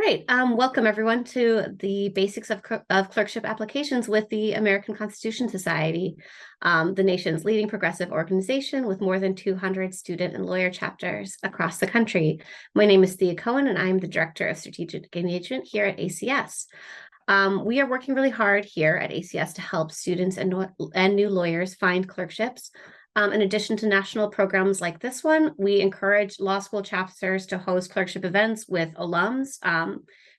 right, welcome everyone to the Basics of Clerkship Applications with the American Constitution Society, the nation's leading progressive organization with more than 200 student and lawyer chapters across the country. My name is Thea Cohen, and I'm the Director of Strategic Engagement here at ACS. We are working really hard here at ACS to help students and new lawyers find clerkships. In addition to national programs like this one, we encourage law school chapters to host clerkship events with alums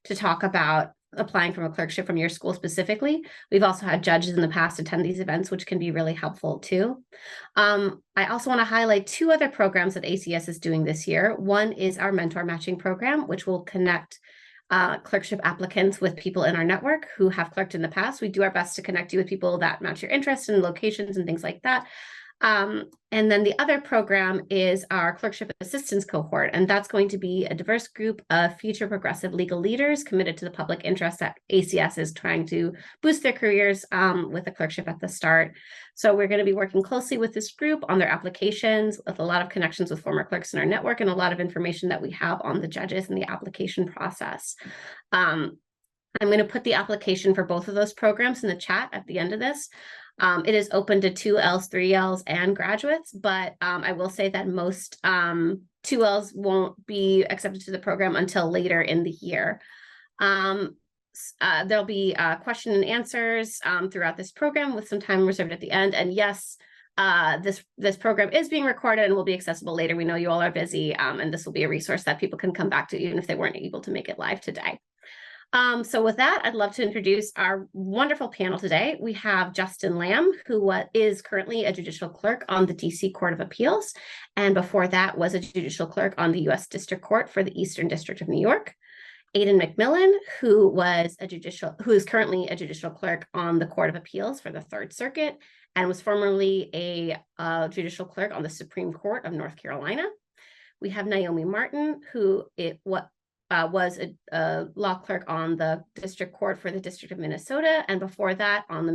to talk about applying from a clerkship from your school specifically. We've also had judges in the past attend these events, which can be really helpful too. I also want to highlight two other programs that ACS is doing this year. One is our mentor matching program, which will connect clerkship applicants with people in our network who have clerked in the past. We do our best to connect you with people that match your interests and locations and things like that. And then the other program is our clerkship assistance cohort, and that's going to be a diverse group of future progressive legal leaders committed to the public interest that ACS is trying to boost their careers with a clerkship at the start. So we're going to be working closely with this group on their applications, with a lot of connections with former clerks in our network and a lot of information that we have on the judges and the application process. I'm going to put the application for both of those programs in the chat at the end of this. It is open to 2Ls, 3Ls, and graduates, but I will say that most 2Ls won't be accepted to the program until later in the year. There'll be question and answers throughout this program with some time reserved at the end. And yes, this program is being recorded and will be accessible later. We know you all are busy, and this will be a resource that people can come back to even if they weren't able to make it live today. So with that, I'd love to introduce our wonderful panel today. We have Justin Lamb, who is currently a judicial clerk on the DC Court of Appeals, and before that was a judicial clerk on the U.S. District Court for the Eastern District of New York. Aden MacMillan, who is currently a judicial clerk on the Court of Appeals for the Third Circuit, and was formerly a judicial clerk on the Supreme Court of North Carolina. We have Naomi Martin, who was a law clerk on the District Court for the District of Minnesota, and before that on the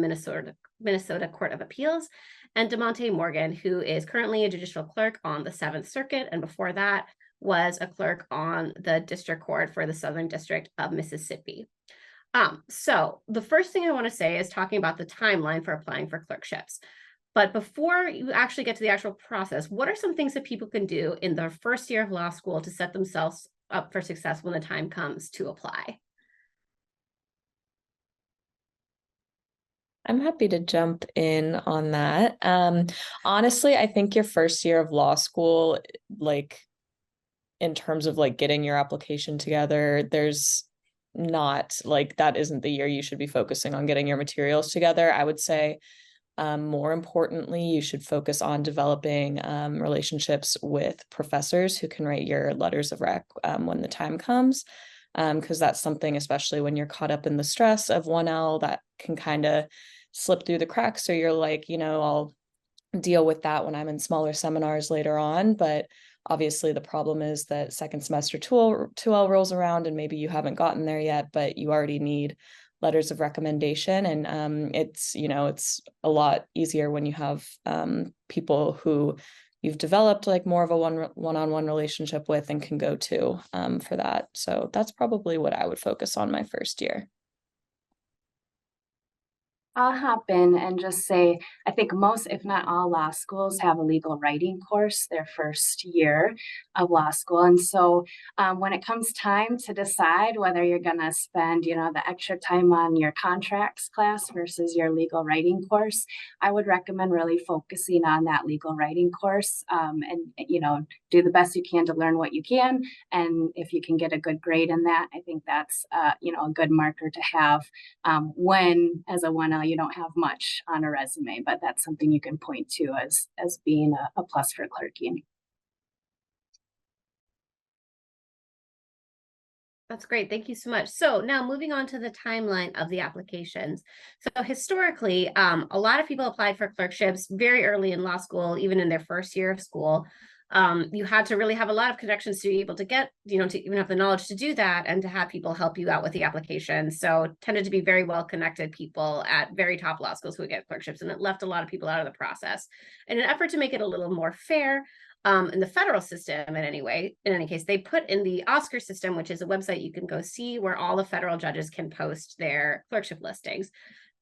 Minnesota Court of Appeals, and DeMonte Morgan, who is currently a judicial clerk on the Seventh Circuit, and before that was a clerk on the District Court for the Southern District of Mississippi. So the first thing I want to say is talking about the timeline for applying for clerkships. But before you actually get to the actual process, what are some things that people can do in their first year of law school to set themselves up for success when the time comes to apply? I'm happy to jump in on that. Honestly, I think your first year of law school, like in terms of like getting your application together, there's not like that isn't the year you should be focusing on getting your materials together. I would say more importantly, you should focus on developing relationships with professors who can write your letters of rec when the time comes, because that's something, especially when you're caught up in the stress of 1L, that can kind of slip through the cracks. So you're like, I'll deal with that when I'm in smaller seminars later on. But obviously the problem is that second semester 2L rolls around and maybe you haven't gotten there yet, but you already need letters of recommendation. And it's a lot easier when you have people who you've developed like more of a one-on-one relationship with and can go to for that. So that's probably what I would focus on my first year. I'll hop in and just say, I think most, if not all, law schools have a legal writing course their first year of law school. And so when it comes time to decide whether you're going to spend, the extra time on your contracts class versus your legal writing course, I would recommend really focusing on that legal writing course and, do the best you can to learn what you can. And if you can get a good grade in that, I think that's, a good marker to have when, as a 1L, you don't have much on a resume, but that's something you can point to as being a plus for clerking. That's great. Thank you so much. So now moving on to the timeline of the applications. So historically, a lot of people applied for clerkships very early in law school, even in their first year of school. You had to really have a lot of connections to be able to get, to even have the knowledge to do that and to have people help you out with the application. So tended to be very well-connected people at very top law schools who would get clerkships, and it left a lot of people out of the process. In an effort to make it a little more fair, in the federal system in any case, they put in the Oscar system, which is a website you can go see where all the federal judges can post their clerkship listings.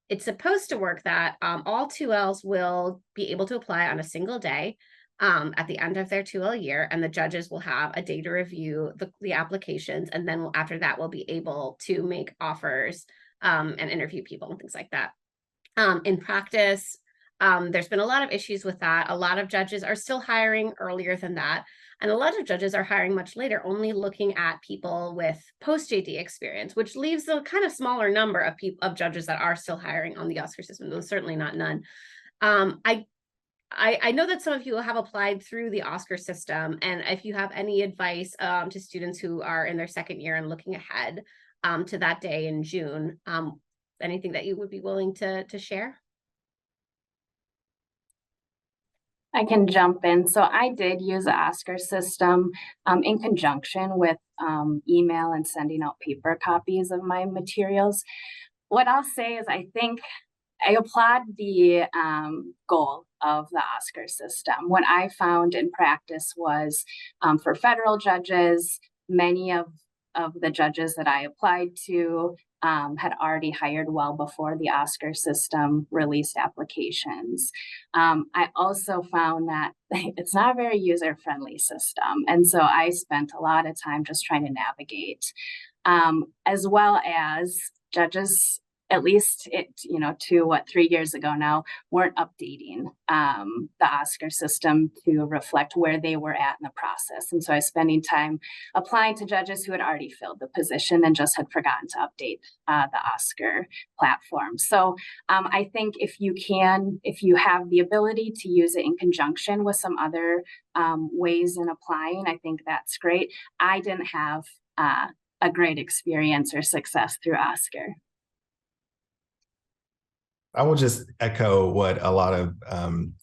It's supposed to work that all 2Ls will be able to apply on a single day at the end of their 2L year, and the judges will have a day to review the applications, and then after that we'll be able to make offers and interview people and things like that. In practice, there's been a lot of issues with that. A lot of judges are still hiring earlier than that. And a lot of judges are hiring much later, only looking at people with post-JD experience, which leaves a kind of smaller number of judges that are still hiring on the Oscar system, though certainly not none. I know that some of you have applied through the Oscar system, and if you have any advice to students who are in their second year and looking ahead to that day in June, anything that you would be willing to share? I can jump in. So I did use the Oscar system in conjunction with email and sending out paper copies of my materials. What I'll say is I think I applaud the goal of the Oscar system. What I found in practice was for federal judges, many of the judges that I applied to had already hired well before the Oscar system released applications. I also found that it's not a very user-friendly system. And so I spent a lot of time just trying to navigate, as well as judges, at least 3 years ago now, weren't updating the Oscar system to reflect where they were at in the process. And so I was spending time applying to judges who had already filled the position and just had forgotten to update the Oscar platform. So I think if you have the ability to use it in conjunction with some other ways in applying, I think that's great. I didn't have a great experience or success through Oscar. I will just echo what a lot of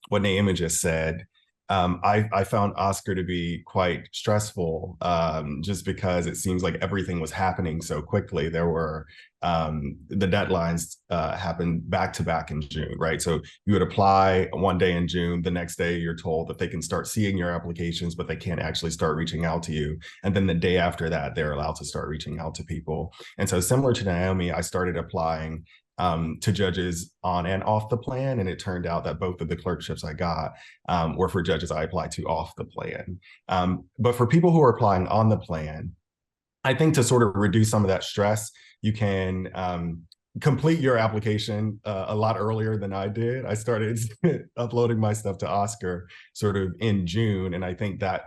what Naomi just said. I found Oscar to be quite stressful just because it seems like everything was happening so quickly. There were the deadlines happened back to back in June, right? So you would apply one day in June, the next day you're told that they can start seeing your applications, but they can't actually start reaching out to you. And then the day after that, they're allowed to start reaching out to people. And so similar to Naomi, I started applying to judges on and off the plan. And it turned out that both of the clerkships I got were for judges I applied to off the plan. But for people who are applying on the plan, I think to sort of reduce some of that stress, you can complete your application a lot earlier than I did. I started uploading my stuff to Oscar sort of in June, and I think that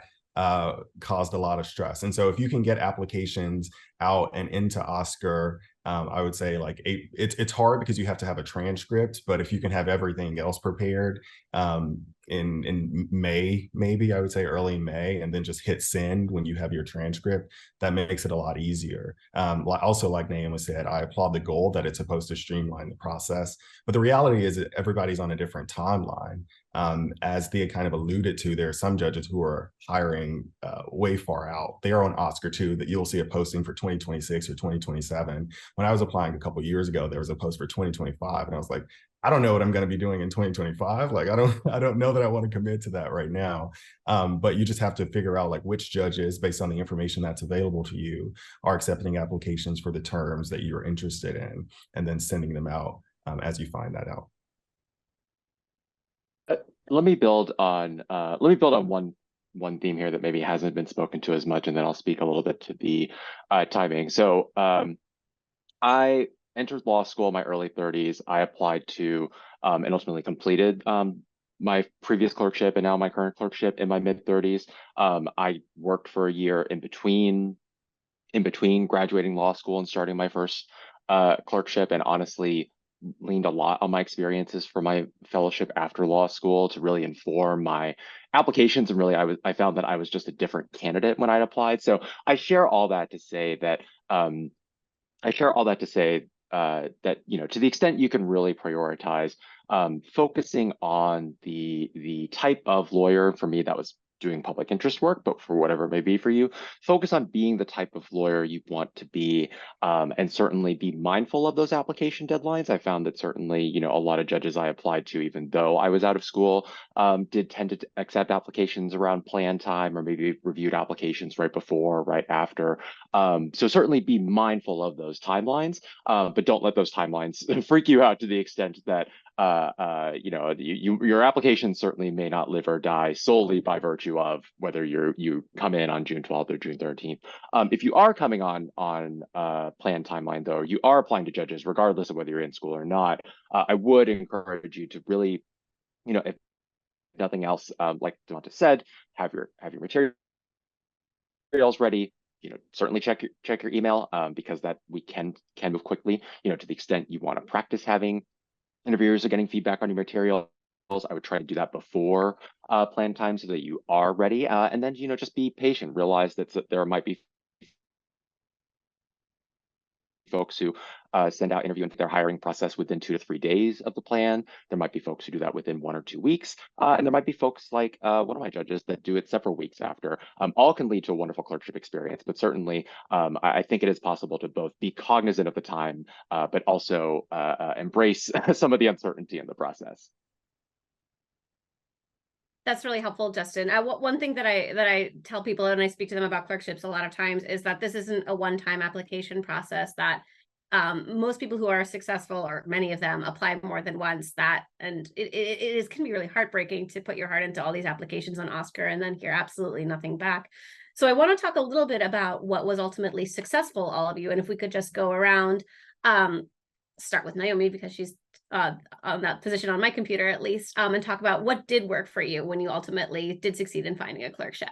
caused a lot of stress. And so if you can get applications out and into Oscar, I would say like it's hard because you have to have a transcript, but if you can have everything else prepared in May, maybe I would say early May, and then just hit send when you have your transcript, that makes it a lot easier. Also, like Naomi said, I applaud the goal that it's supposed to streamline the process, but the reality is that everybody's on a different timeline. As Thea kind of alluded to, there are some judges who are hiring way far out. They are on Oscar too, that you'll see a posting for 2026 or 2027. When I was applying a couple of years ago, there was a post for 2025, and I was like, I don't know what I'm going to be doing in 2025. Like, I don't know that I want to commit to that right now. But you just have to figure out like which judges, based on the information that's available to you, are accepting applications for the terms that you're interested in, and then sending them out as you find that out. Let me build on one theme here that maybe hasn't been spoken to as much, and then I'll speak a little bit to the timing. So I entered law school in my early 30s. I applied to and ultimately completed my previous clerkship and now my current clerkship in my mid 30s. I worked for a year in between graduating law school and starting my first clerkship, and honestly leaned a lot on my experiences for my fellowship after law school to really inform my applications. And really, I found that I was just a different candidate when I'd applied. So I share all that to say that that, you know, to the extent you can really prioritize focusing on the type of lawyer. For me, that was doing public interest work, but for whatever it may be for you, focus on being the type of lawyer you want to be, and certainly be mindful of those application deadlines. I found that certainly, you know, a lot of judges I applied to, even though I was out of school, did tend to accept applications around plan time, or maybe reviewed applications right before, right after. So certainly be mindful of those timelines, but don't let those timelines freak you out to the extent that you know, your application certainly may not live or die solely by virtue of whether you come in on June 12th or June 13th. If you are coming on planned timeline, though, you are applying to judges regardless of whether you're in school or not. I would encourage you to really, you know, if nothing else, like Devonta said, have your materials ready. You know, certainly check your email, because that we can move quickly. You know, to the extent you want to practice having interviewers are getting feedback on your materials, I would try to do that before plan time so that you are ready. And then, you know, just be patient. Realize that there might be folks who send out interview into their hiring process within 2 to 3 days of the plan. There might be folks who do that within 1 or 2 weeks. And there might be folks like one of my judges that do it several weeks after. All can lead to a wonderful clerkship experience, but certainly I think it is possible to both be cognizant of the time, but also embrace some of the uncertainty in the process. That's really helpful, Justin. One thing that I tell people when I speak to them about clerkships a lot of times is that this isn't a one-time application process, that most people who are successful, or many of them, apply more than once. And it can be really heartbreaking to put your heart into all these applications on Oscar and then hear absolutely nothing back. So I want to talk a little bit about what was ultimately successful, all of you. And if we could just go around, start with Naomi, because she's on that position on my computer at least, and talk about what did work for you when you ultimately did succeed in finding a clerkship.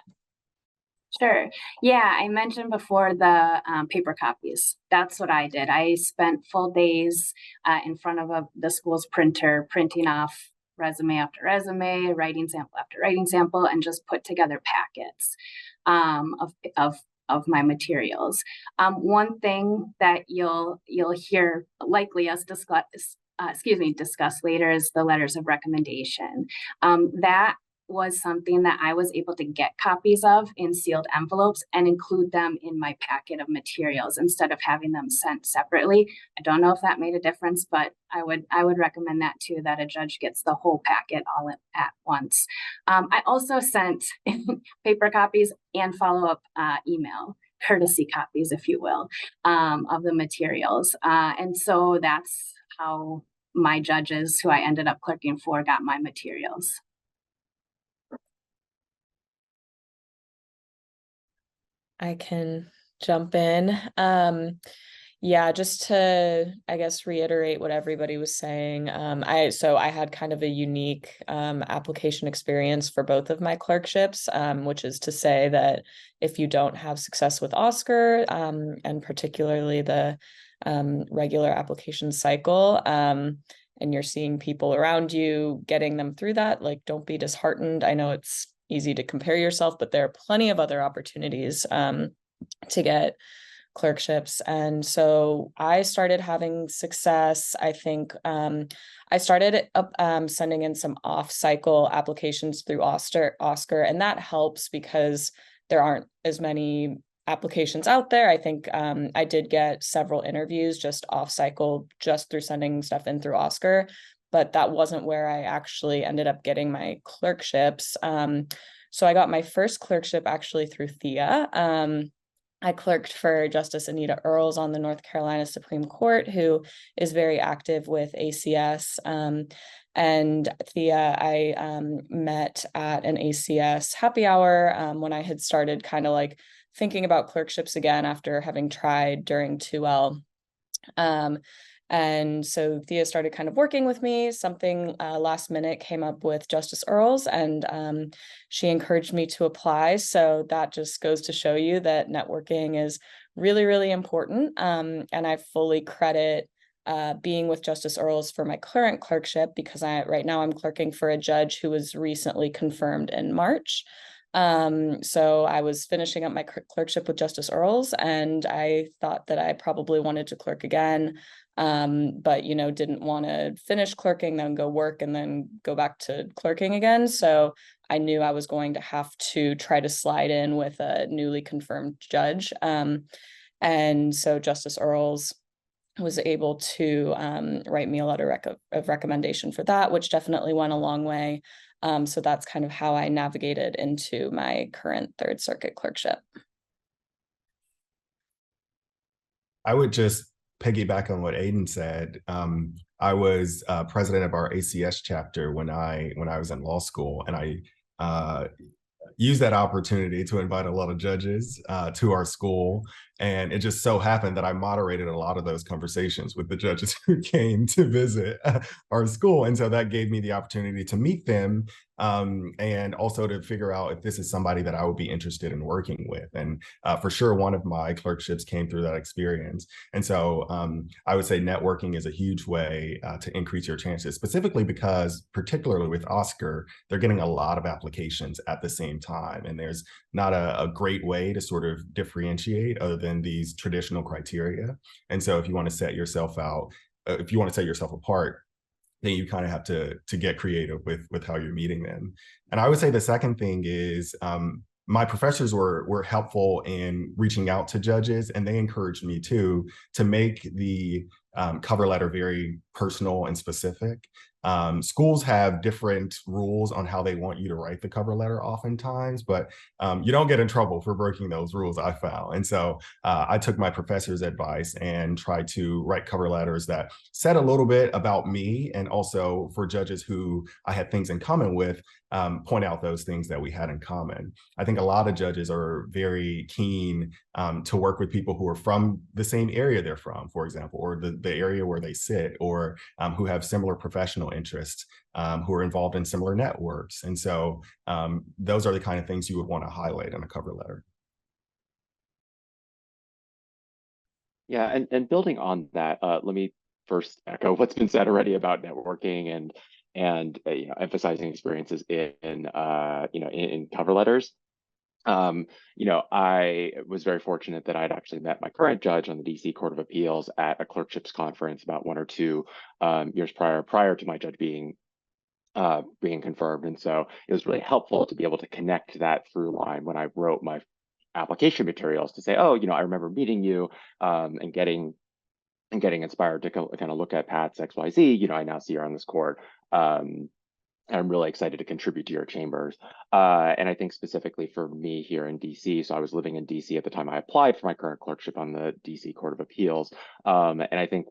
Sure. Yeah, I mentioned before the paper copies. That's what I did. I spent full days in front of the school's printer, printing off resume after resume, writing sample after writing sample, and just put together packets of my materials. One thing that you'll hear likely us discuss later is the letters of recommendation. That was something that I was able to get copies of in sealed envelopes and include them in my packet of materials instead of having them sent separately. I don't know if that made a difference, but I would recommend that too, that a judge gets the whole packet all at once. I also sent paper copies and follow-up email, courtesy copies, if you will, of the materials. And so that's how my judges, who I ended up clerking for, got my materials. I can jump in. Yeah, just to, I guess, reiterate what everybody was saying. I had kind of a unique application experience for both of my clerkships, which is to say that if you don't have success with Oscar, and particularly the regular application cycle, and you're seeing people around you getting them through that, like, don't be disheartened. I know it's easy to compare yourself, but there are plenty of other opportunities to get clerkships. And so I started having success. I think I started sending in some off-cycle applications through Oscar, and that helps because there aren't as many applications out there. I think I did get several interviews just off-cycle, just through sending stuff in through Oscar, but that wasn't where I actually ended up getting my clerkships. So I got my first clerkship actually through Thea. I clerked for Justice Anita Earls on the North Carolina Supreme Court, who is very active with ACS. And Thea, I met at an ACS happy hour when I had started kind of like thinking about clerkships again after having tried during 2L. And so Thea started kind of working with me. Something last minute came up with Justice Earls, and she encouraged me to apply. So that just goes to show you that networking is really, really important. And I fully credit being with Justice Earls for my current clerkship, because right now I'm clerking for a judge who was recently confirmed in March. So I was finishing up my clerkship with Justice Earls, and I thought that I probably wanted to clerk again, but you know, didn't want to finish clerking, then go work, and then go back to clerking again. So I knew I was going to have to try to slide in with a newly confirmed judge. And so Justice Earls was able to write me a letter of recommendation for that, which definitely went a long way. So that's kind of how I navigated into my current Third Circuit clerkship. I would just piggyback on what Aden said. I was president of our ACS chapter when I was in law school, and I used that opportunity to invite a lot of judges to our school. And it just so happened that I moderated a lot of those conversations with the judges who came to visit our school. And so that gave me the opportunity to meet them, and also to figure out if this is somebody that I would be interested in working with. And for sure, one of my clerkships came through that experience. And so I would say networking is a huge way to increase your chances, specifically because, particularly with Oscar, they're getting a lot of applications at the same time. And there's not a great way to sort of differentiate other than these traditional criteria. And so if you want to set yourself out, if you want to set yourself apart, then you kind of have to get creative with how you're meeting them. And I would say the second thing is my professors were helpful in reaching out to judges, and they encouraged me too to make the cover letter very personal and specific. Schools have different rules on how they want you to write the cover letter oftentimes, but you don't get in trouble for breaking those rules, I found. And so I took my professor's advice and tried to write cover letters that said a little bit about me, and also for judges who I had things in common with, point out those things that we had in common. I think a lot of judges are very keen to work with people who are from the same area they're from, for example, or the area where they sit, or who have similar professional interests, who are involved in similar networks. And so those are the kind of things you would want to highlight in a cover letter. Yeah, and building on that, let me first echo what's been said already about networking and you know, emphasizing experiences in cover letters. You know, I was very fortunate that I'd actually met my current judge on the DC Court of Appeals at a clerkships conference about 1 or 2 years prior to my judge being confirmed. And so it was really helpful to be able to connect that through line when I wrote my application materials to say, oh, you know, I remember meeting you and getting inspired to kind of look at Pat's XYZ. You know, I now see her on this court. I'm really excited to contribute to your chambers. And I think specifically for me here in DC, so I was living in DC at the time I applied for my current clerkship on the DC Court of Appeals. And I think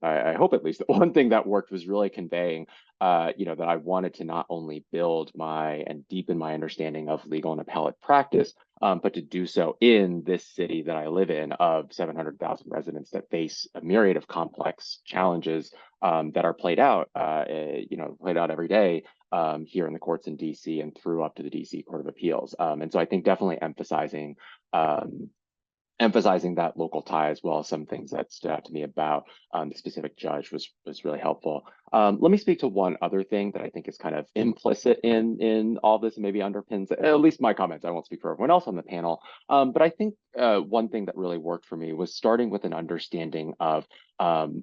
I hope at least that one thing that worked was really conveying, you know, that I wanted to not only build and deepen my understanding of legal and appellate practice, but to do so in this city that I live in of 700,000 residents that face a myriad of complex challenges that are played out every day here in the courts in DC and through up to the DC Court of Appeals. And so I think definitely emphasizing that local tie, as well as some things that stood out to me about the specific judge was really helpful. Let me speak to one other thing that I think is kind of implicit in all this and maybe underpins at least my comments. I won't speak for everyone else on the panel, but I think one thing that really worked for me was starting with an understanding of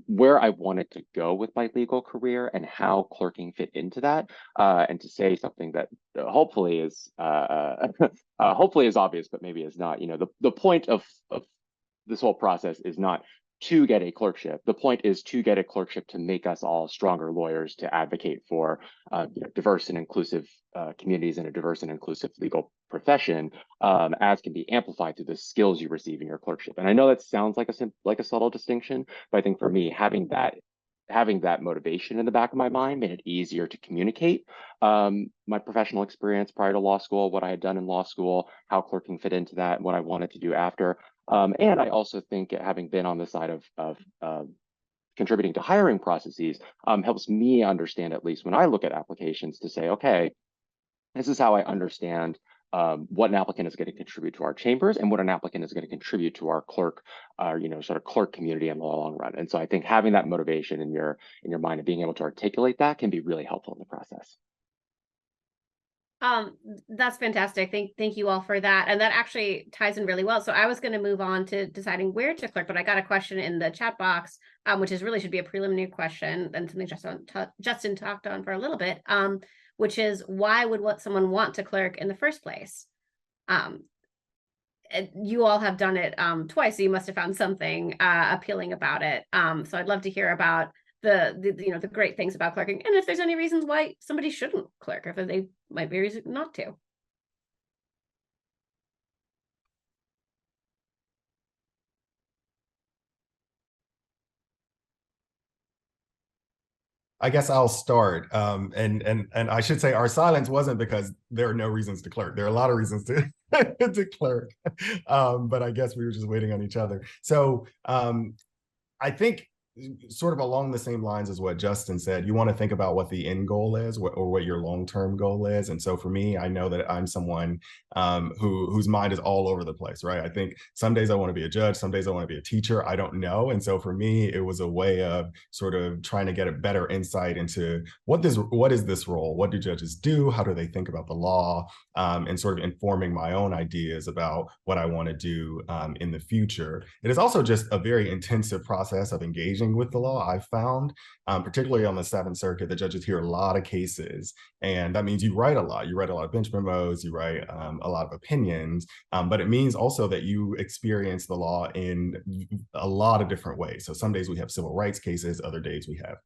where I wanted to go with my legal career and how clerking fit into that, and to say something that hopefully is obvious, but maybe is not. You know, the point of this whole process is not to get a clerkship. The point is to get a clerkship to make us all stronger lawyers, to advocate for diverse and inclusive communities and a diverse and inclusive legal profession, as can be amplified through the skills you receive in your clerkship. And I know that sounds like a subtle distinction, but I think for me, having that motivation in the back of my mind made it easier to communicate my professional experience prior to law school, what I had done in law school, how clerking fit into that, and what I wanted to do after. And I also think having been on the side of contributing to hiring processes helps me understand, at least when I look at applications, to say, okay, this is how I understand what an applicant is going to contribute to our chambers and what an applicant is going to contribute to our clerk, sort of clerk community in the long run. And so I think having that motivation in your mind and being able to articulate that can be really helpful in the process. That's fantastic. Thank you all for that. And that actually ties in really well. So I was going to move on to deciding where to clerk, but I got a question in the chat box, which is really should be a preliminary question and something Justin talked on for a little bit, which is why would someone want to clerk in the first place? You all have done it twice, so you must have found something appealing about it. So I'd love to hear about the great things about clerking, and if there's any reasons why somebody shouldn't clerk, if they might be a reason not to. I guess I'll start. And I should say our silence wasn't because there are no reasons to clerk. There are a lot of reasons to to clerk. But I guess we were just waiting on each other. So I think sort of along the same lines as what Justin said, you want to think about what the end goal is, or what your long-term goal is. And so for me, I know that I'm someone whose mind is all over the place, right? I think some days I want to be a judge, some days I want to be a teacher. I don't know. And so for me, it was a way of sort of trying to get a better insight into what is this role? What do judges do? How do they think about the law? And sort of informing my own ideas about what I want to do in the future. It is also just a very intensive process of engaging with the law. I've found, particularly on the Seventh Circuit, the judges hear a lot of cases, and that means you write a lot. You write a lot of bench memos, you write a lot of opinions, but it means also that you experience the law in a lot of different ways. So some days we have civil rights cases, other days we have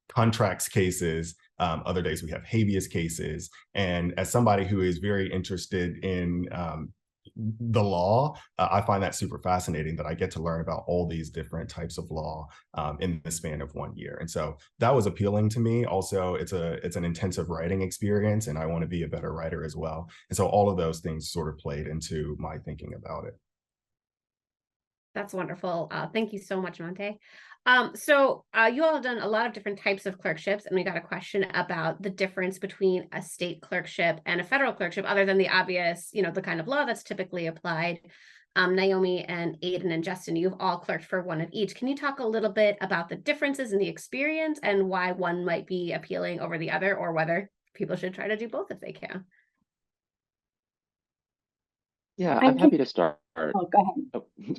contracts cases, other days we have habeas cases. And as somebody who is very interested in the law, I find that super fascinating that I get to learn about all these different types of law in the span of 1 year. And so that was appealing to me. Also, it's an intensive writing experience, and I want to be a better writer as well. And so all of those things sort of played into my thinking about it. That's wonderful. Thank you so much, Monte. So you all have done a lot of different types of clerkships, and we got a question about the difference between a state clerkship and a federal clerkship, other than the obvious, the kind of law that's typically applied. Naomi and Aden and Justin, you've all clerked for one of each. Can you talk a little bit about the differences in the experience and why one might be appealing over the other, or whether people should try to do both if they can? Yeah, I'm happy to start. Oh, go ahead.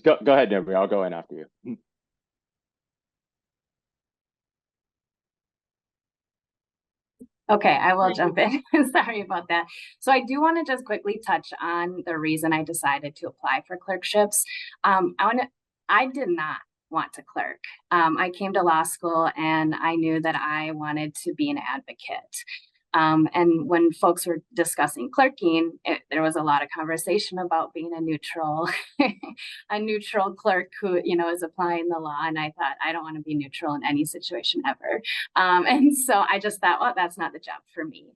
Oh, go ahead, Naomi. I'll go in after you. Okay, I will jump in. Sorry about that. So I do want to just quickly touch on the reason I decided to apply for clerkships. I did not want to clerk. I came to law school and I knew that I wanted to be an advocate. And when folks were discussing clerking, there was a lot of conversation about being a neutral, a neutral clerk who, is applying the law. And I thought, I don't want to be neutral in any situation ever. And so I just thought, well, that's not the job for me.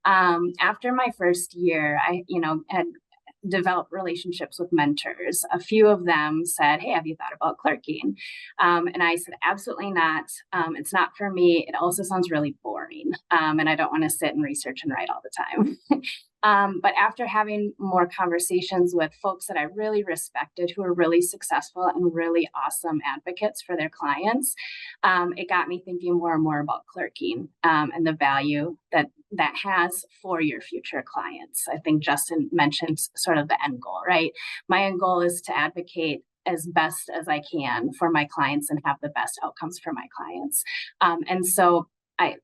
After my first year, I, had develop relationships with mentors. A few of them said, hey, have you thought about clerking? And I said, absolutely not. It's not for me. It also sounds really boring. And I don't want to sit and research and write all the time. But after having more conversations with folks that I really respected, who are really successful and really awesome advocates for their clients, it got me thinking more and more about clerking and the value that has for your future clients. I think Justin mentioned sort of the end goal, right? My end goal is to advocate as best as I can for my clients and have the best outcomes for my clients. And so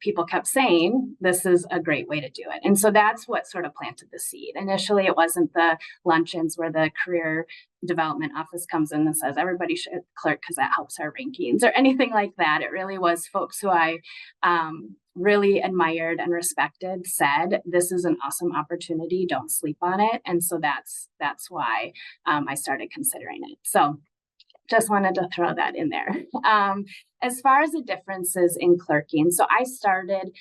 people kept saying, this is a great way to do it. And so that's what sort of planted the seed. Initially, it wasn't the luncheons where the career development office comes in and says, everybody should clerk because that helps our rankings or anything like that. It really was folks who I really admired and respected said, this is an awesome opportunity. Don't sleep on it. And so that's why I started considering it. So just wanted to throw that in there. As far as the differences in clerking, so I started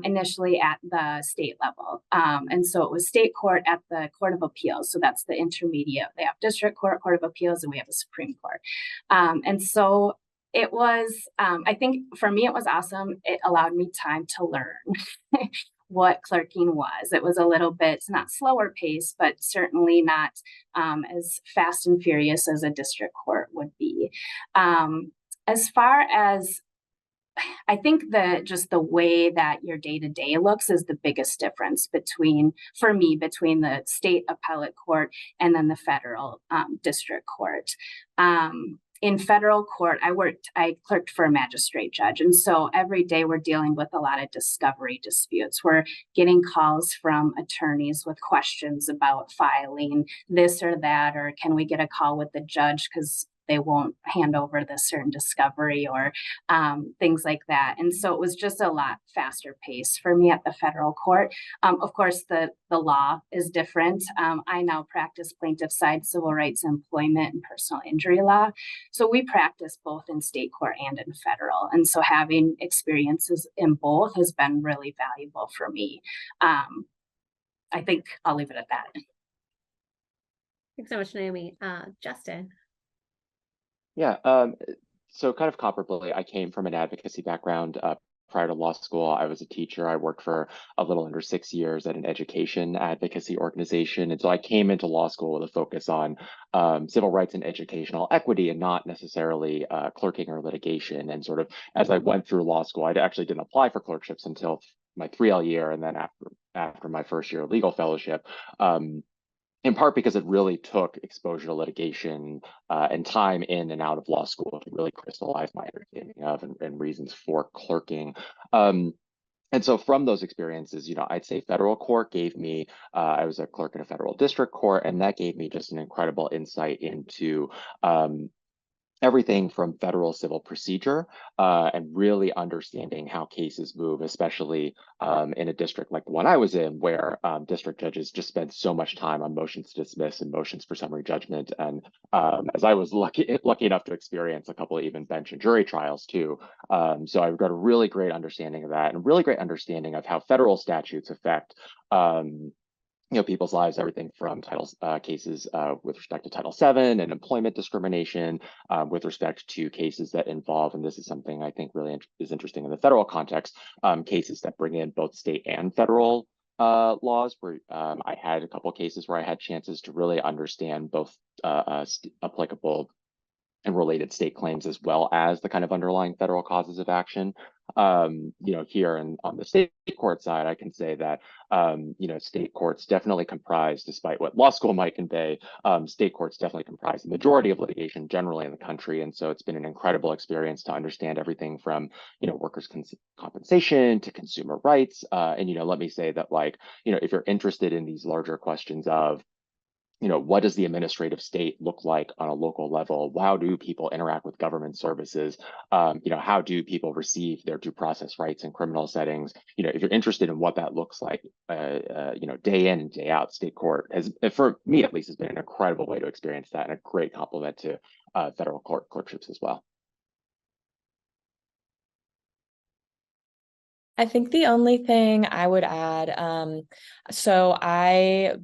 initially at the state level. And so it was state court at the Court of Appeals. So that's the intermediate. They have district court, Court of Appeals, and we have a Supreme Court. And so it was, I think for me, it was awesome. It allowed me time to learn what clerking was. It was a little bit, not slower pace, but certainly not as fast and furious as a district court would be. As far as I think that just the way that your day-to-day looks is the biggest difference for me, between the state appellate court and then the federal district court. In federal court, I clerked for a magistrate judge. And so every day we're dealing with a lot of discovery disputes. We're getting calls from attorneys with questions about filing this or that, or can we get a call with the judge because they won't hand over this certain discovery, or things like that. And so it was just a lot faster pace for me at the federal court. Of course, the law is different. I now practice plaintiff side civil rights, employment, and personal injury law. So we practice both in state court and in federal. And so having experiences in both has been really valuable for me. I think I'll leave it at that. Thanks so much, Naomi. Justin. Yeah, so kind of comparably, I came from an advocacy background. Prior to law school, I was a teacher. I worked for a little under 6 years at an education advocacy organization. And so I came into law school with a focus on civil rights and educational equity, and not necessarily clerking or litigation. And sort of as I went through law school, I actually didn't apply for clerkships until my 3L year, and then after my first year of legal fellowship. In part because it really took exposure to litigation and time in and out of law school to really crystallize my understanding of and reasons for clerking. And so from those experiences, I'd say federal court gave me, I was a clerk in a federal district court, and that gave me just an incredible insight into everything from federal civil procedure and really understanding how cases move, especially in a district like the one I was in, where district judges just spend so much time on motions to dismiss and motions for summary judgment. And as I was lucky enough to experience a couple of even bench and jury trials too. So I've got a really great understanding of that, and a really great understanding of how federal statutes affect people's lives, everything from cases with respect to Title VII and employment discrimination, with respect to cases that involve, and this is something I think really is interesting in the federal context, cases that bring in both state and federal laws, where I had a couple of cases where I had chances to really understand both applicable and related state claims, as well as the kind of underlying federal causes of action. Here on the state court side, I can say that, state courts definitely comprise, despite what law school might convey, state courts definitely comprise the majority of litigation generally in the country. And so it's been an incredible experience to understand everything from, workers' compensation to consumer rights. And let me say that, if you're interested in these larger questions of, what does the administrative state look like on a local level? How do people interact with government services? How do people receive their due process rights in criminal settings? If you're interested in what that looks like, day in and day out, state court has, for me at least, has been an incredible way to experience that, and a great complement to federal court clerkships as well. I think the only thing I would add, so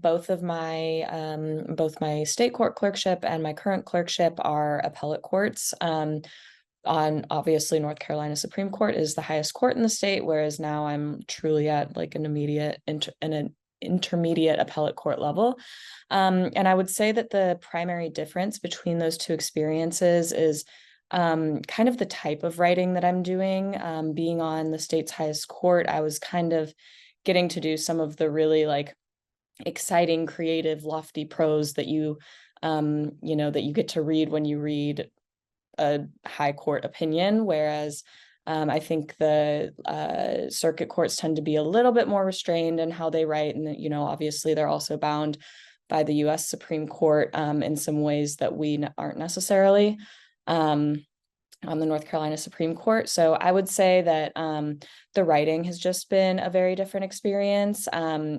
both my state court clerkship and my current clerkship are appellate courts. On obviously North Carolina Supreme Court is the highest court in the state, whereas now I'm truly at like an intermediate appellate court level. And I would say that the primary difference between those two experiences is kind of the type of writing that I'm doing. Being on the state's highest court, I was kind of getting to do some of the really exciting, creative, lofty prose that you get to read when you read a high court opinion, whereas I think the circuit courts tend to be a little bit more restrained in how they write, and obviously they're also bound by the U.S. Supreme Court in some ways that we aren't necessarily on the North Carolina Supreme Court. So I would say that the writing has just been a very different experience,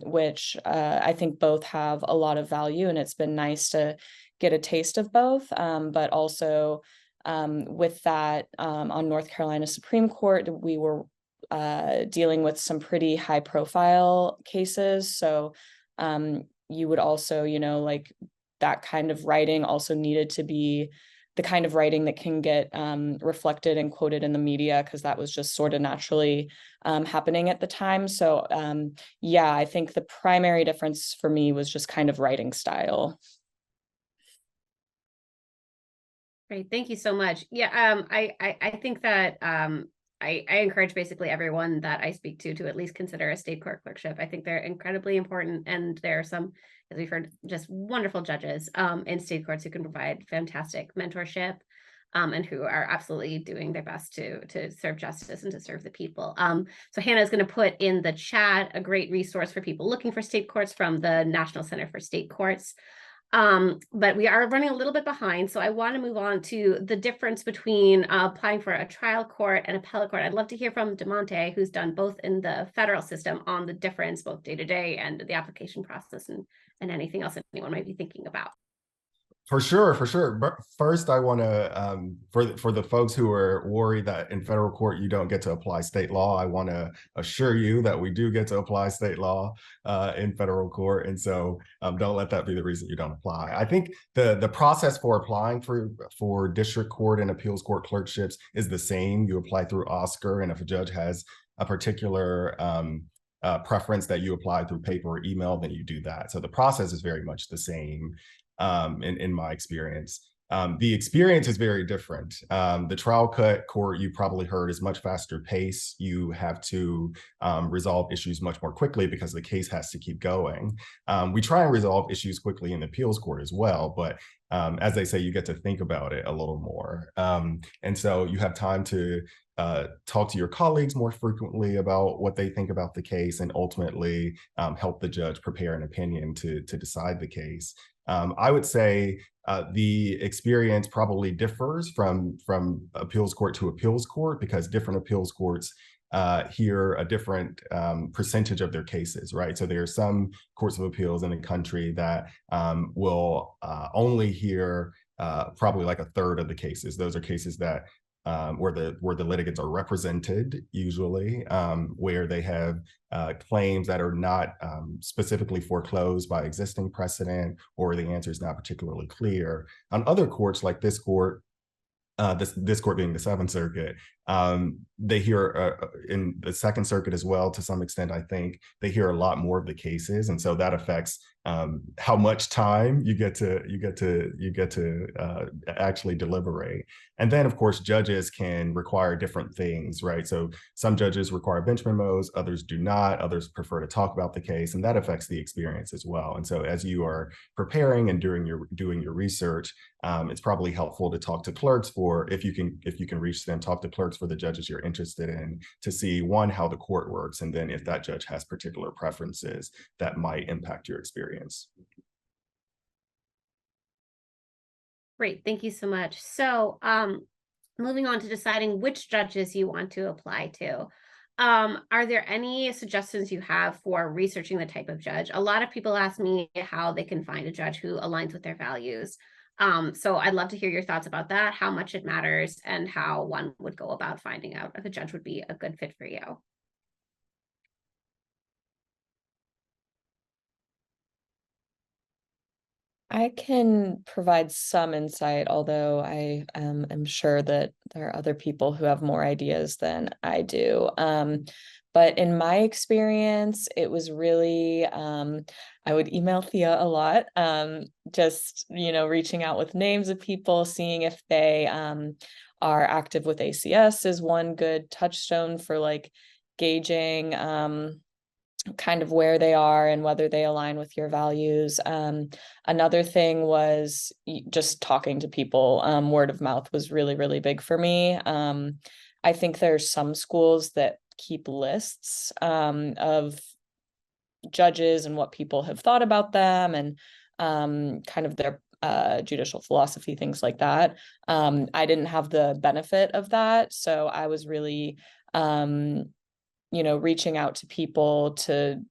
which I think both have a lot of value, and it's been nice to get a taste of both. But also with that, on North Carolina Supreme Court, we were dealing with some pretty high profile cases. So you would also, that kind of writing also needed to be the kind of writing that can get reflected and quoted in the media, because that was just sort of naturally happening at the time. So yeah, I think the primary difference for me was just kind of writing style. Great, thank you so much. Yeah, I think that I encourage basically everyone that I speak to at least consider a state court clerkship. I think they're incredibly important, and there are some, as we've heard, just wonderful judges in state courts who can provide fantastic mentorship and who are absolutely doing their best to serve justice and to serve the people. So Hannah is going to put in the chat a great resource for people looking for state courts from the National Center for State Courts. But we are running a little bit behind, so I want to move on to the difference between applying for a trial court and appellate court. I'd love to hear from DeMonte, who's done both in the federal system, on the difference, both day to day and the application process, and anything else anyone might be thinking about. For sure, for sure. But first, I want to, for the folks who are worried that in federal court you don't get to apply state law, I want to assure you that we do get to apply state law in federal court, and so don't let that be the reason you don't apply. I think the process for applying for district court and appeals court clerkships is the same. You apply through Oscar, and if a judge has a particular preference that you apply through paper or email, then you do that. So the process is very much the same. In my experience. The experience is very different. The trial court, you probably heard, is much faster pace. You have to resolve issues much more quickly because the case has to keep going. We try and resolve issues quickly in the appeals court as well, but as they say, you get to think about it a little more. And so you have time to talk to your colleagues more frequently about what they think about the case, and ultimately help the judge prepare an opinion to decide the case. I would say the experience probably differs from appeals court to appeals court, because different appeals courts hear a different percentage of their cases, right? So there are some courts of appeals in the country that will only hear probably like a third of the cases. Those are cases that where the litigants are represented, usually, where they have claims that are not specifically foreclosed by existing precedent, or the answer is not particularly clear. On other courts, like this court, this court being the Seventh Circuit, they hear in the Second Circuit as well, to some extent, I think they hear a lot more of the cases, and so that affects how much time you get to actually deliberate. And then, of course, judges can require different things, right? So some judges require bench memos, others do not, others prefer to talk about the case, and that affects the experience as well. And so as you are preparing and doing your research, it's probably helpful to talk to clerks for, if you can reach them, talk to clerks for the judges you're interested in, to see, one, how the court works, and then if that judge has particular preferences that might impact your experience. Great, thank you so much. So moving on to deciding which judges you want to apply to. Are there any suggestions you have for researching the type of judge? A lot of people ask me how they can find a judge who aligns with their values. So I'd love to hear your thoughts about that, how much it matters, and how one would go about finding out if a judge would be a good fit for you. I can provide some insight, although I am sure that there are other people who have more ideas than I do. But in my experience, it was really, I would email Thea a lot, just, reaching out with names of people, seeing if they are active with ACS is one good touchstone for like gauging kind of where they are and whether they align with your values. Another thing was just talking to people. Word of mouth was really, really big for me. I think there's some schools that keep lists of judges and what people have thought about them, and kind of their judicial philosophy, things like that. I didn't have the benefit of that, so I was really reaching out to people to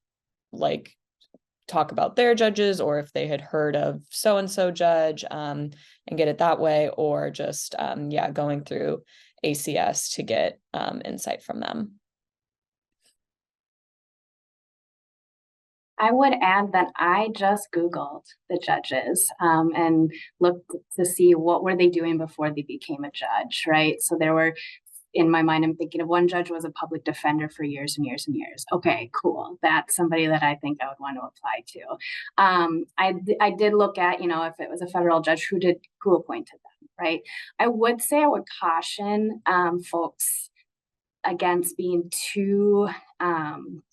like talk about their judges, or if they had heard of so-and-so judge, and get it that way, or just going through ACS to get insight from them. I would add that I just Googled the judges and looked to see what were they doing before they became a judge, right? So there were, in my mind, I'm thinking of one judge was a public defender for years and years and years. Okay, cool. That's somebody that I think I would want to apply to. I did look at, if it was a federal judge, who appointed them, right? I would say I would caution folks against being too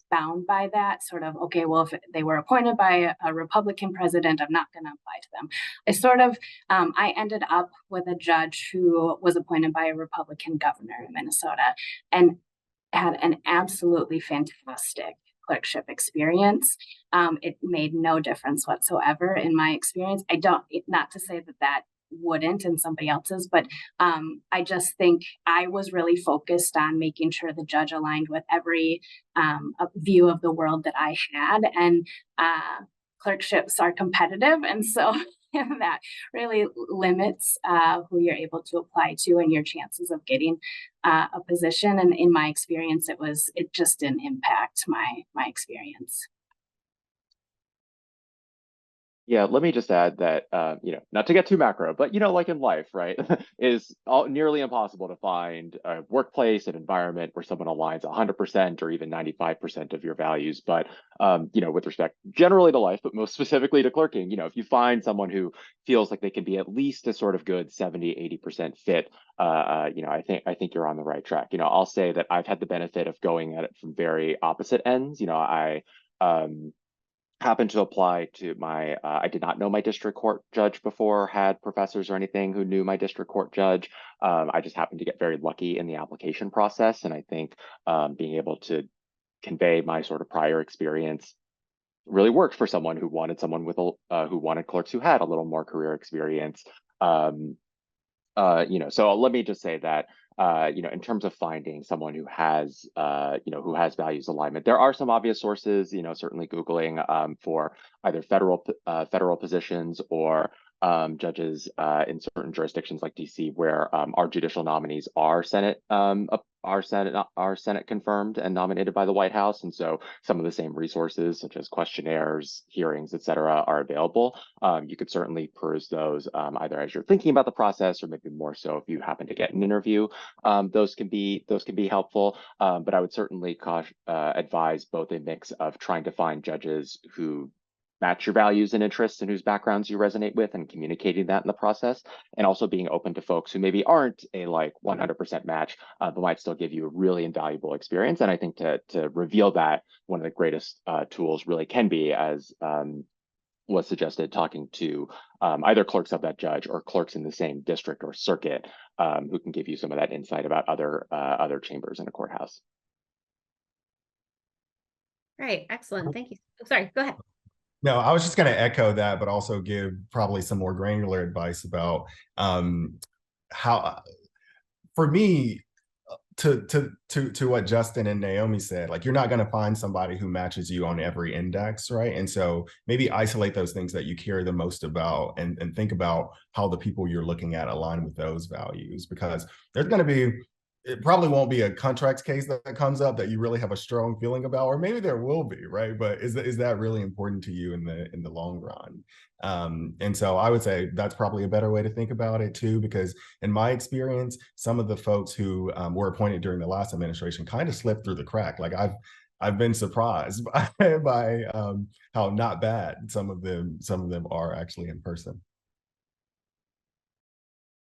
bound by that sort of, okay, well, if they were appointed by a Republican president, I'm not going to apply to them. I sort of, I ended up with a judge who was appointed by a Republican governor in Minnesota and had an absolutely fantastic clerkship experience. It made no difference whatsoever in my experience. Not to say that that wouldn't in somebody else's, but I just think I was really focused on making sure the judge aligned with every view of the world that I had, and clerkships are competitive, and so that really limits who you're able to apply to and your chances of getting a position. And in my experience, it just didn't impact my experience. Yeah, let me just add that, not to get too macro, but, like in life, right, is nearly impossible to find a workplace, an environment where someone aligns 100% or even 95% of your values. But, with respect generally to life, but most specifically to clerking, if you find someone who feels like they can be at least a sort of good 70, 80% fit, I think you're on the right track. I'll say that I've had the benefit of going at it from very opposite ends. I happened to apply to I did not know my district court judge before, had professors or anything who knew my district court judge. I just happened to get very lucky in the application process. And I think being able to convey my sort of prior experience really worked for someone who wanted who wanted clerks who had a little more career experience. So let me just say that, in terms of finding someone who has, who has values alignment, there are some obvious sources, certainly Googling for either federal positions or judges in certain jurisdictions like DC, where our judicial nominees are Senate confirmed and nominated by the White House, and so some of the same resources such as questionnaires, hearings, etc., are available. You could certainly peruse those either as you're thinking about the process, or maybe more so if you happen to get an interview. Those can be helpful, but I would certainly advise both a mix of trying to find judges who match your values and interests and whose backgrounds you resonate with, and communicating that in the process, and also being open to folks who maybe aren't a 100% match, but might still give you a really invaluable experience. And I think to reveal that, one of the greatest tools really can be, as was suggested, talking to either clerks of that judge or clerks in the same district or circuit, who can give you some of that insight about other chambers in a courthouse. Right, excellent, thank you. Oh, sorry, go ahead. No, I was just going to echo that, but also give probably some more granular advice about how, for me, to what Justin and Naomi said, you're not going to find somebody who matches you on every index, right? And so maybe isolate those things that you care the most about, and think about how the people you're looking at align with those values, because there's going to be, it probably won't be a contracts case that comes up that you really have a strong feeling about, or maybe there will be, right? But is that really important to you in the long run? And so I would say that's probably a better way to think about it too, because in my experience, some of the folks who were appointed during the last administration kind of slipped through the crack. I've been surprised by how not bad some of them are actually in person.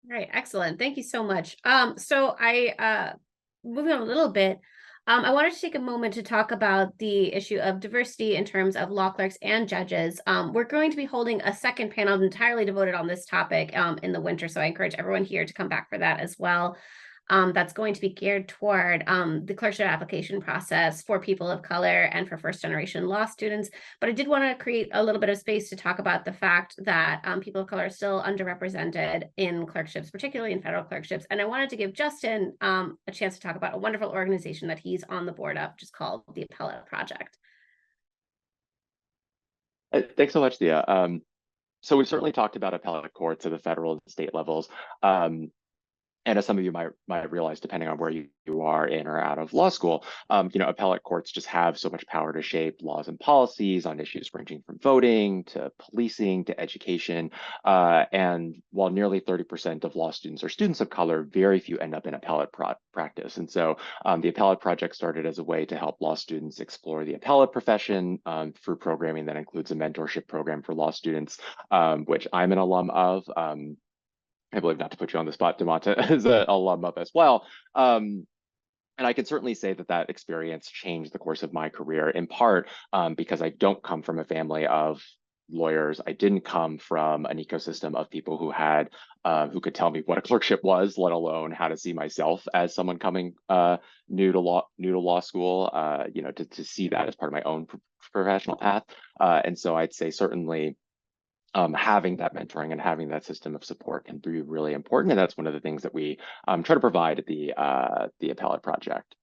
Right, excellent. Thank you so much. So I moving on a little bit, I wanted to take a moment to talk about the issue of diversity in terms of law clerks and judges. We're going to be holding a second panel entirely devoted on this topic in the winter, so I encourage everyone here to come back for that as well. That's going to be geared toward the clerkship application process for people of color and for first-generation law students. But I did want to create a little bit of space to talk about the fact that people of color are still underrepresented in clerkships, particularly in federal clerkships. And I wanted to give Justin a chance to talk about a wonderful organization that he's on the board of, which is called the Appellate Project. Thanks so much, Thea. So we've certainly talked about appellate courts at the federal and state levels. And as some of you might realize, depending on where you are in or out of law school, appellate courts just have so much power to shape laws and policies on issues ranging from voting to policing to education. And while nearly 30% of law students are students of color, very few end up in appellate practice. And so the Appellate Project started as a way to help law students explore the appellate profession through programming that includes a mentorship program for law students, which I'm an alum of. I believe, not to put you on the spot, Damata is an alum of as well. And And I can certainly say that that experience changed the course of my career, in part because I don't come from a family of lawyers. I didn't come from an ecosystem of people who had who could tell me what a clerkship was, let alone how to see myself as someone coming new to law school. You know, to see that as part of my own professional path. And so I'd say certainly having that mentoring and having that system of support can be really important. And that's one of the things that we try to provide at the appellate project.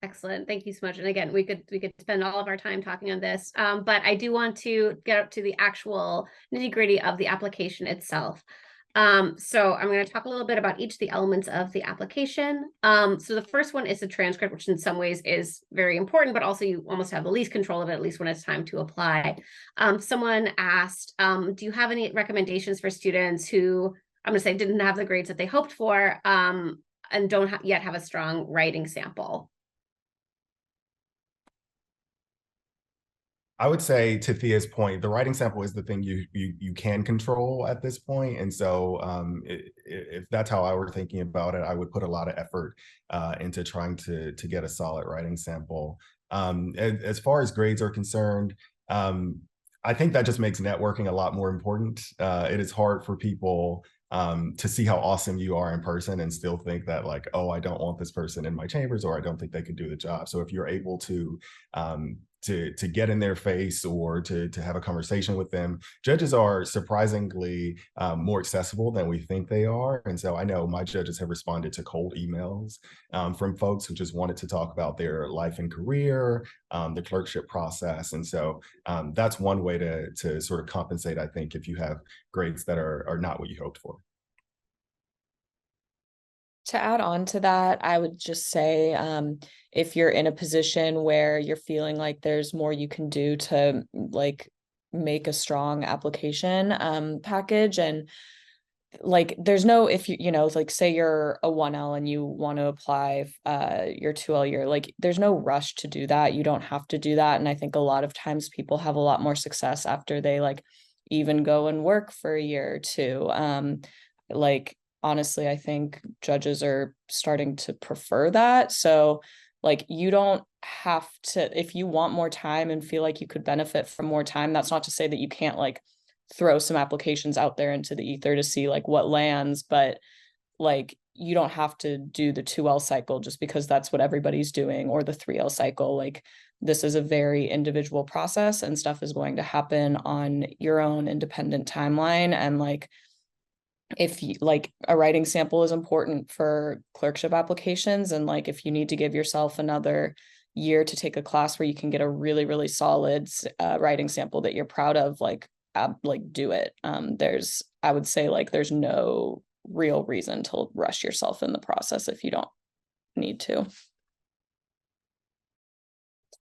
Excellent. Thank you so much. And again, we could spend all of our time talking on this, but I do want to get up to the actual nitty-gritty of the application itself. So I'm going to talk a little bit about each of the elements of the application. So the first one is the transcript, which in some ways is very important, but also you almost have the least control of it, at least when it's time to apply. Someone asked, do you have any recommendations for students who, I'm going to say, didn't have the grades that they hoped for, and don't yet have a strong writing sample? I would say, to Thea's point, the writing sample is the thing you can control at this point. And so if that's how I were thinking about it, I would put a lot of effort into trying to get a solid writing sample. As far as grades are concerned, I think that just makes networking a lot more important. It is hard for people to see how awesome you are in person and still think that, like, oh, I don't want this person in my chambers, or I don't think they could do the job. So if you're able to get in their face or to have a conversation with them. Judges are surprisingly more accessible than we think they are. And so I know my judges have responded to cold emails from folks who just wanted to talk about their life and career, the clerkship process. And so that's one way to sort of compensate, I think, if you have grades that are not what you hoped for. To add on to that, I would just say, if you're in a position where you're feeling like there's more you can do to like make a strong application package, and like there's no, if you know, like say you're a 1L and you want to apply your 2L year, like there's no rush to do that. You don't have to do that. And I think a lot of times people have a lot more success after they like even go and work for a year or two. Like honestly, I think judges are starting to prefer that. So like you don't have to, if you want more time and feel like you could benefit from more time, that's not to say that you can't like throw some applications out there into the ether to see like what lands, but like you don't have to do the 2L cycle just because that's what everybody's doing, or the 3L cycle. Like this is a very individual process and stuff is going to happen on your own independent timeline. And like if you like, a writing sample is important for clerkship applications, and like if you need to give yourself another year to take a class where you can get a really, really solid writing sample that you're proud of, like do it. I would say like there's no real reason to rush yourself in the process if you don't need to.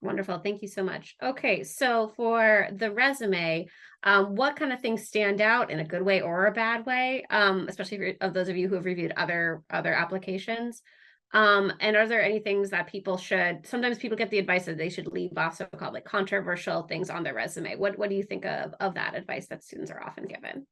Wonderful. Thank you so much. Okay, so for the resume, what kind of things stand out in a good way or a bad way, especially of those of you who have reviewed other applications? And are there any things that people should, sometimes people get the advice that they should leave off so-called like controversial things on their resume. What do you think of that advice that students are often given?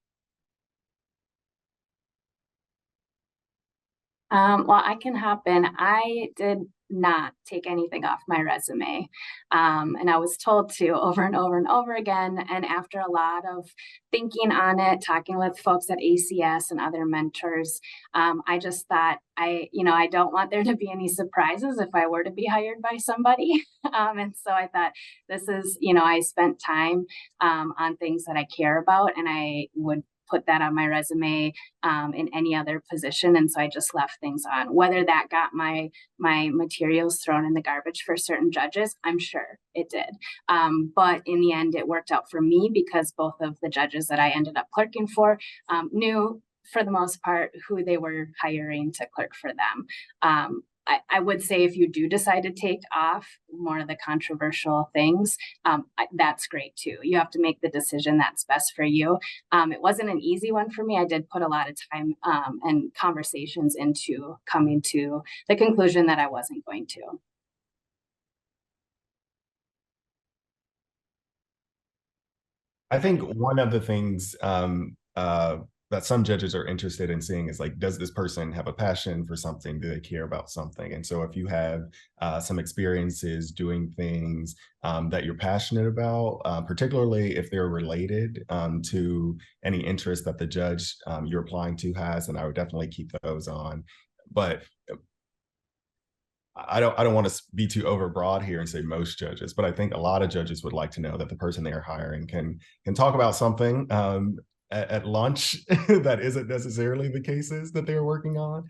Well, I can hop in. I did not take anything off my resume. And I was told to over and over and over again. And after a lot of thinking on it, talking with folks at ACS and other mentors, I just thought I don't want there to be any surprises if I were to be hired by somebody. And so I thought this is, I spent time on things that I care about, and I would put that on my resume in any other position. And so I just left things on. Whether that got my materials thrown in the garbage for certain judges, I'm sure it did. But in the end, it worked out for me because both of the judges that I ended up clerking for knew, for the most part, who they were hiring to clerk for them. I would say if you do decide to take off more of the controversial things, that's great too. You have to make the decision that's best for you. It wasn't an easy one for me. I did put a lot of time and conversations into coming to the conclusion that I wasn't going to. I think one of the things that some judges are interested in seeing is like, does this person have a passion for something? Do they care about something? And so if you have some experiences doing things that you're passionate about, particularly if they're related to any interest that the judge you're applying to has, then I would definitely keep those on. But I don't want to be too overbroad here and say most judges, but I think a lot of judges would like to know that the person they are hiring can talk about something at lunch that isn't necessarily the cases that they're working on,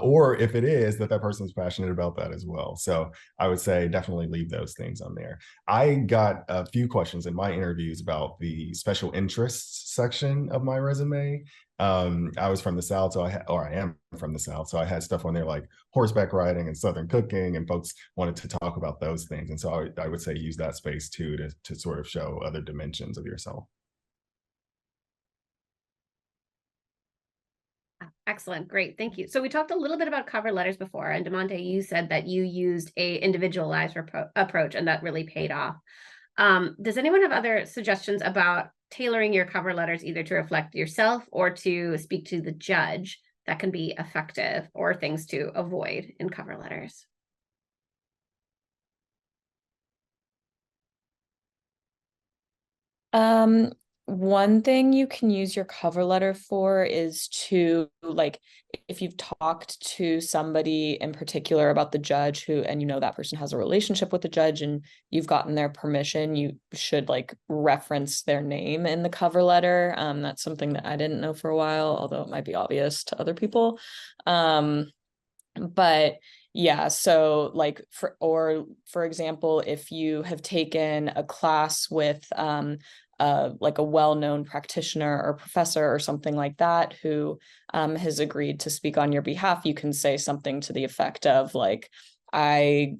or if it is, that person's passionate about that as well. So I would say definitely leave those things on there. I got a few questions in my interviews about the special interests section of my resume. I was from the South, so I am from the South, so I had stuff on there like horseback riding and Southern cooking, and folks wanted to talk about those things. And so I would say use that space too to sort of show other dimensions of yourself. Excellent. Great. Thank you. So we talked a little bit about cover letters before, and DeMonte, you said that you used a individualized approach and that really paid off. Does anyone have other suggestions about tailoring your cover letters either to reflect yourself or to speak to the judge that can be effective, or things to avoid in cover letters? One thing you can use your cover letter for is to, like, if you've talked to somebody in particular about the judge and you know that person has a relationship with the judge and you've gotten their permission, you should like reference their name in the cover letter. That's something that I didn't know for a while, although it might be obvious to other people. But yeah, so like for example, if you have taken a class with like a well-known practitioner or professor or something like that who has agreed to speak on your behalf, you can say something to the effect of like, I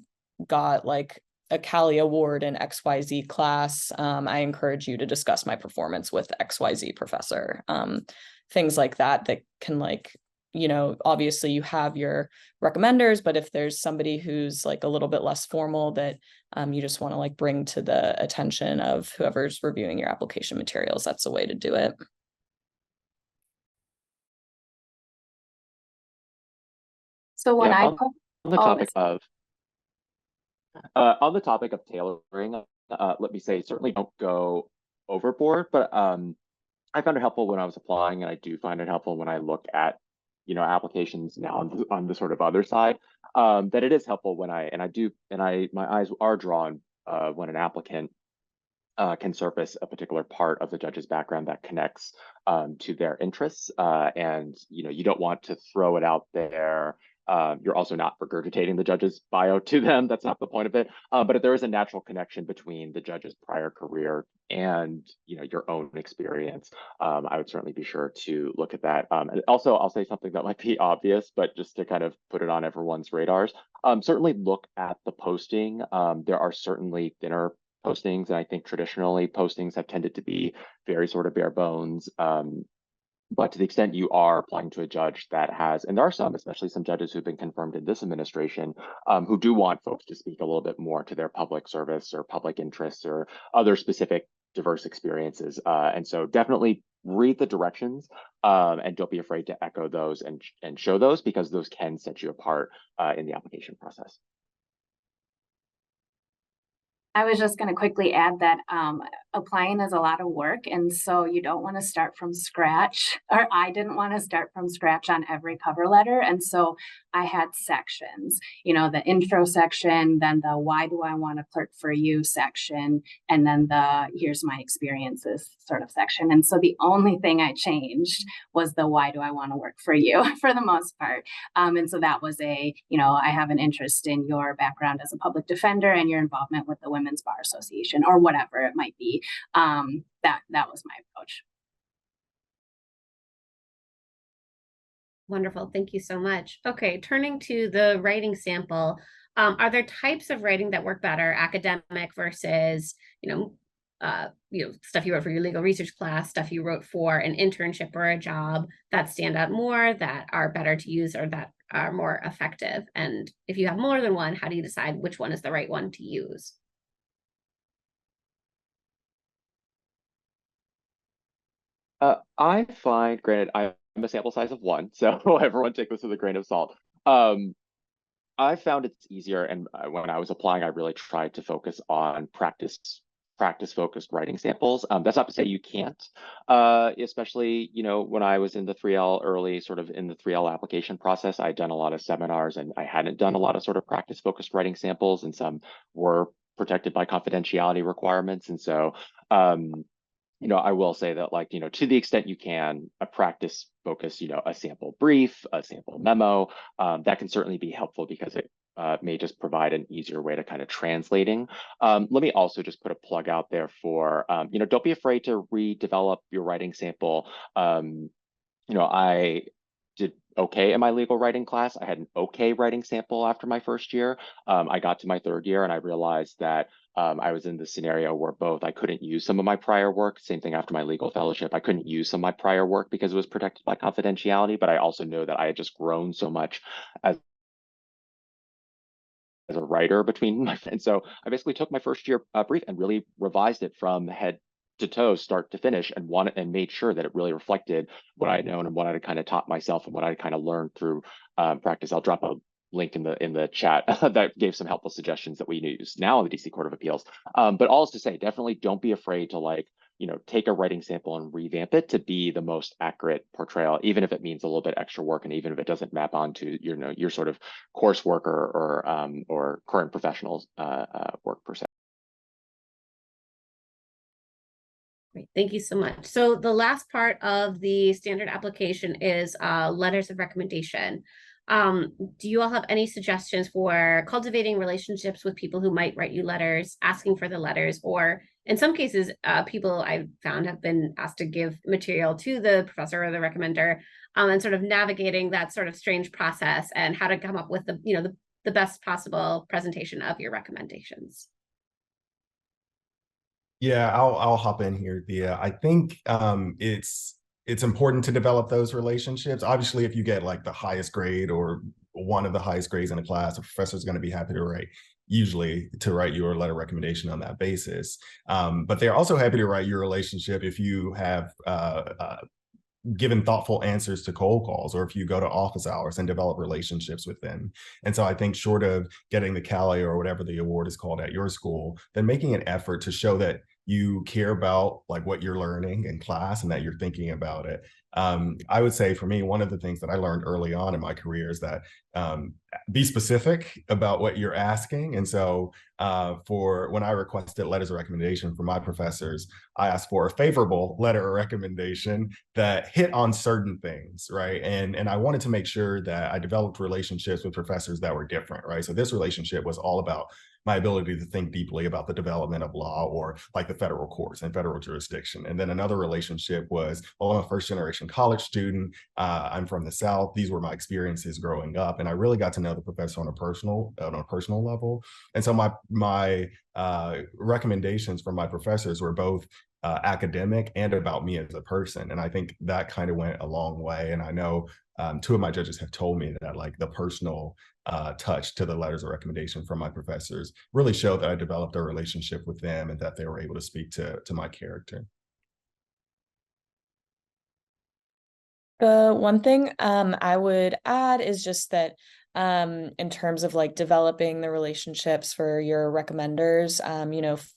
got like a Cali Award in XYZ class. I encourage you to discuss my performance with XYZ professor. Things like that can like, you know, obviously you have your recommenders, but if there's somebody who's like a little bit less formal that you just want to like bring to the attention of whoever's reviewing your application materials, that's a way to do it. So when Yeah, I on put the topic of tailoring, let me say certainly don't go overboard, but I found it helpful when I was applying, and I do find it helpful when I look at, you know, applications now on the sort of other side, that it is helpful when my eyes are drawn when an applicant can surface a particular part of the judge's background that connects to their interests, and you know, you don't want to throw it out there. You're also not regurgitating the judge's bio to them. That's not the point of it. But if there is a natural connection between the judge's prior career and, you know, your own experience, I would certainly be sure to look at that. And also, I'll say something that might be obvious, but just to kind of put it on everyone's radars. Certainly look at the posting. There are certainly thinner postings, and I think traditionally postings have tended to be very sort of bare bones. But to the extent you are applying to a judge that has, and there are some, especially some judges who've been confirmed in this administration, who do want folks to speak a little bit more to their public service or public interests or other specific diverse experiences. And so definitely read the directions, and don't be afraid to echo those and show those, because those can set you apart in the application process. I was just going to quickly add that applying is a lot of work, and so you don't want to start from scratch, or I didn't want to start from scratch on every cover letter. And so I had sections, you know, the intro section, then the why do I want to clerk for you section, and then the here's my experiences sort of section. And so the only thing I changed was the why do I want to work for you for the most part. And so that was I have an interest in your background as a public defender and your involvement with the Women's Bar Association, or whatever it might be. That was my approach. Wonderful. Thank you so much. Okay, turning to the writing sample, are there types of writing that work better, academic versus, stuff you wrote for your legal research class, stuff you wrote for an internship or a job, that stand out more, that are better to use, or that are more effective? And if you have more than one, how do you decide which one is the right one to use? I find, granted, I'm a sample size of one, so everyone take this with a grain of salt. Um, I found it's easier, and when I was applying, I really tried to focus on practice focused writing samples. That's not to say you can't, especially, when I was in the 3L early, sort of in the 3L application process, I'd done a lot of seminars and I hadn't done a lot of sort of practice focused writing samples, and some were protected by confidentiality requirements. And so, I will say that, like, to the extent you can, a practice focus, a sample brief, a sample memo, that can certainly be helpful because it may just provide an easier way to kind of translating. Let me also just put a plug out there for, don't be afraid to redevelop your writing sample. I did okay in my legal writing class. I had an okay writing sample after my first year. I got to my third year and I realized that I was in the scenario where both I couldn't use some of my prior work. Same thing after my legal fellowship. I couldn't use some of my prior work because it was protected by confidentiality, but I also know that I had just grown so much as a writer between my, and so I basically took my first year brief and really revised it from head to toe, start to finish, and made sure that it really reflected what I had known and what I had kind of taught myself and what I kind of learned through practice. I'll drop a link in the chat that gave some helpful suggestions that we use now in the DC Court of Appeals. But all is to say, definitely don't be afraid to take a writing sample and revamp it to be the most accurate portrayal, even if it means a little bit extra work, and even if it doesn't map onto your sort of coursework or current professionals work per se. Great, thank you so much. So the last part of the standard application is letters of recommendation. Do you all have any suggestions for cultivating relationships with people who might write you letters, asking for the letters, or in some cases, people I've found have been asked to give material to the professor or the recommender, and sort of navigating that sort of strange process and how to come up with the best possible presentation of your recommendations? Yeah, I'll hop in here, Thea. I think it's important to develop those relationships. Obviously, if you get like the highest grade or one of the highest grades in a class, a professor is going to be happy to write you a letter of recommendation on that basis. But they're also happy to write your relationship if you have given thoughtful answers to cold calls, or if you go to office hours and develop relationships with them. And so I think, short of getting the Cali or whatever the award is called at your school, then making an effort to show that you care about like what you're learning in class and that you're thinking about it. I would say, for me, one of the things that I learned early on in my career is that be specific about what you're asking. And so for when I requested letters of recommendation from my professors, I asked for a favorable letter of recommendation that hit on certain things, right? And I wanted to make sure that I developed relationships with professors that were different, right? So this relationship was all about my ability to think deeply about the development of law, or like the federal courts and federal jurisdiction. And then another relationship was, well, I'm a first generation college student. I'm from the South. These were my experiences growing up. And I really got to know the professor on a personal level. And so my recommendations from my professors were both academic and about me as a person. And I think that kind of went a long way. And I know two of my judges have told me that like the personal touch to the letters of recommendation from my professors really showed that I developed a relationship with them and that they were able to speak to my character. The one thing I would add is just that in terms of like developing the relationships for your recommenders,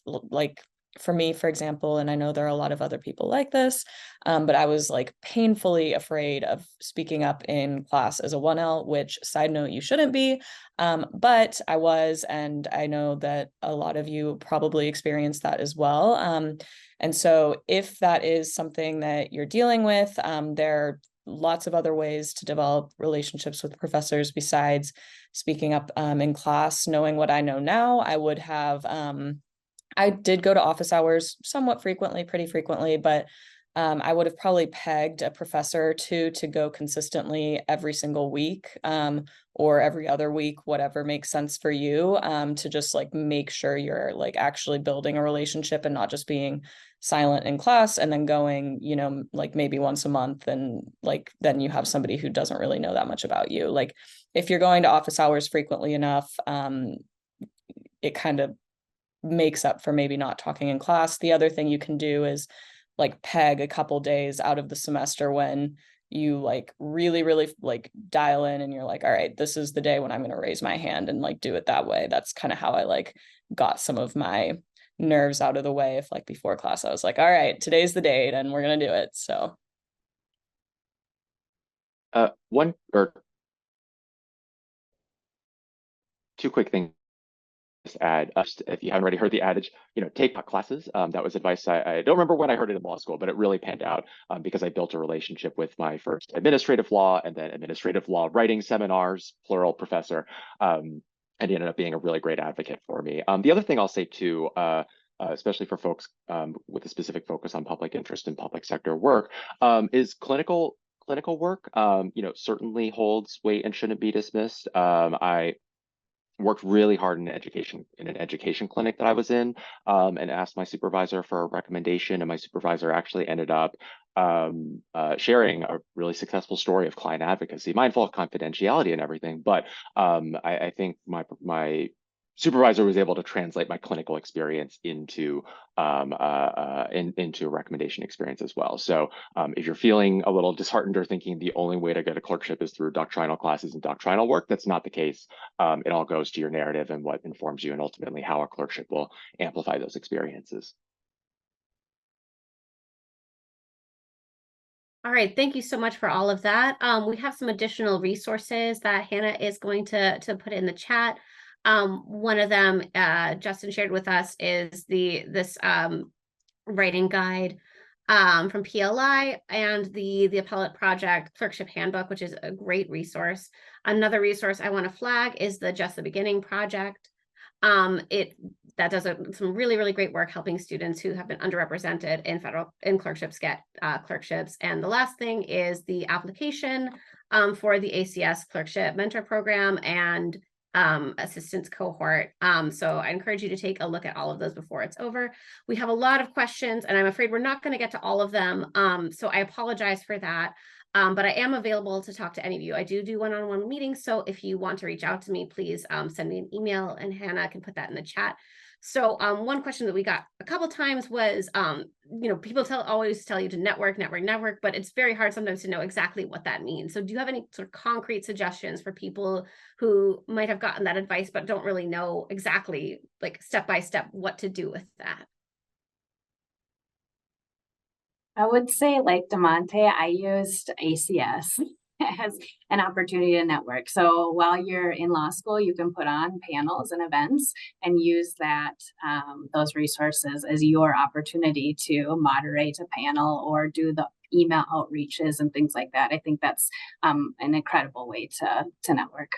like for me, for example, and I know there are a lot of other people like this, but I was like painfully afraid of speaking up in class as a 1L, which, side note, you shouldn't be, but I was, and I know that a lot of you probably experienced that as well. And so if that is something that you're dealing with, there are lots of other ways to develop relationships with professors besides speaking up in class. Knowing what I know now, I would have I did go to office hours somewhat frequently, pretty frequently, but I would have probably pegged a professor to go consistently every single week, or every other week, whatever makes sense for you, to just like make sure you're like actually building a relationship and not just being silent in class and then going, like maybe once a month, and like then you have somebody who doesn't really know that much about you. Like if you're going to office hours frequently enough, it kind of makes up for maybe not talking in class. The other thing you can do is like peg a couple days out of the semester when you like really, really like dial in and you're like, all right, this is the day when I'm going to raise my hand and like do it that way. That's kind of how I like got some of my nerves out of the way. If like before class, I was like, all right, today's the date and we're going to do it. So. One or two quick things to add. If you haven't already heard the adage, take classes. That was advice. I don't remember when I heard it in law school, but it really panned out because I built a relationship with my first administrative law and then administrative law writing seminars, plural professor. And he ended up being a really great advocate for me. The other thing I'll say too, especially for folks with a specific focus on public interest and public sector work, is clinical work, certainly holds weight and shouldn't be dismissed. I worked really hard in an education clinic that I was in, and asked my supervisor for a recommendation, and my supervisor actually ended up sharing a really successful story of client advocacy, mindful of confidentiality and everything. But I think my supervisor was able to translate my clinical experience into into a recommendation experience as well. So if you're feeling a little disheartened or thinking the only way to get a clerkship is through doctrinal classes and doctrinal work, that's not the case. It all goes to your narrative and what informs you, and ultimately how a clerkship will amplify those experiences. All right, thank you so much for all of that. We have some additional resources that Hannah is going to put in the chat. One of them Justin shared with us is this writing guide from PLI, and the Appellate Project Clerkship Handbook, which is a great resource. Another resource I want to flag is the Just the Beginning project. That does some really, really great work helping students who have been underrepresented in clerkships get clerkships. And the last thing is the application for the ACS Clerkship Mentor Program and assistance cohort. So I encourage you to take a look at all of those before it's over. We have a lot of questions, and I'm afraid we're not going to get to all of them. So I apologize for that. But I am available to talk to any of you. I do one-on-one meetings. So if you want to reach out to me, please send me an email, and Hannah can put that in the chat. So one question that we got a couple times was, people always tell you to network, but it's very hard sometimes to know exactly what that means. So do you have any sort of concrete suggestions for people who might have gotten that advice, but don't really know exactly, like step by step, what to do with that? I would say, like DeMonte, I used ACS as an opportunity to network. So while you're in law school, you can put on panels and events and use that those resources as your opportunity to moderate a panel or do the email outreaches and things like that. I think that's an incredible way to network.